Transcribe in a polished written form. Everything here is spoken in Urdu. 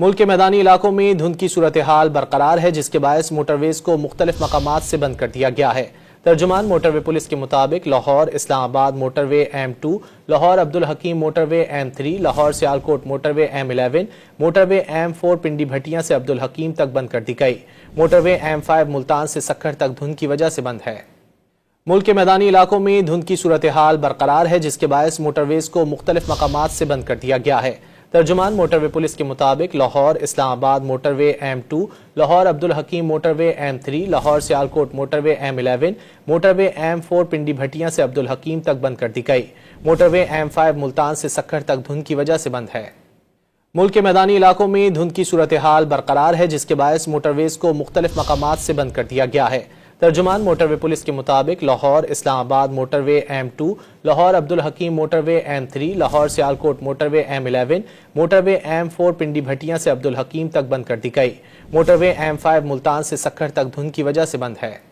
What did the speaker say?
ملک کے میدانی علاقوں میں دھند کی صورتحال برقرار ہے، جس کے باعث موٹر ویز کو مختلف مقامات سے بند کر دیا گیا ہے۔ ترجمان موٹر وے پولیس کے مطابق لاہور اسلام آباد موٹر وے M2، لاہور عبدالحکیم موٹر وے M3، لاہور سیالکوٹ موٹر وے M11، موٹر وے M4 پنڈی بھٹیاں سے عبدالحکیم تک بند کر دی گئی۔ موٹر وے M5 ملتان سے سکھر تک دھند کی وجہ سے بند ہے۔ ملک کے میدانی علاقوں میں دھند کی صورتحال برقرار ہے، جس کے باعث موٹر ویز کو مختلف مقامات سے بند کر دیا گیا ہے۔ ترجمان موٹر وے پولیس کے مطابق لاہور اسلام آباد موٹر وے M2، لاہور عبدالحکیم موٹر وے M3، لاہور سیالکوٹ موٹر وے M11، موٹر وے M4 پنڈی بھٹیاں سے عبدالحکیم تک بند کر دی گئی۔ موٹر وے M5 ملتان سے سکھر تک دھند کی وجہ سے بند ہے۔ ملک کے میدانی علاقوں میں دھند کی صورتحال برقرار ہے، جس کے باعث موٹر ویز کو مختلف مقامات سے بند کر دیا گیا ہے۔ ترجمان موٹر وے پولیس کے مطابق لاہور اسلام آباد موٹر وے M2، لاہور عبدالحکیم موٹر وے M3، لاہور سیالکوٹ موٹر وے M11، موٹر وے M4 پنڈی بھٹیاں سے عبدالحکیم تک بند کر دی گئی۔ موٹر وے M5 ملتان سے سکھر تک دھند کی وجہ سے بند ہے۔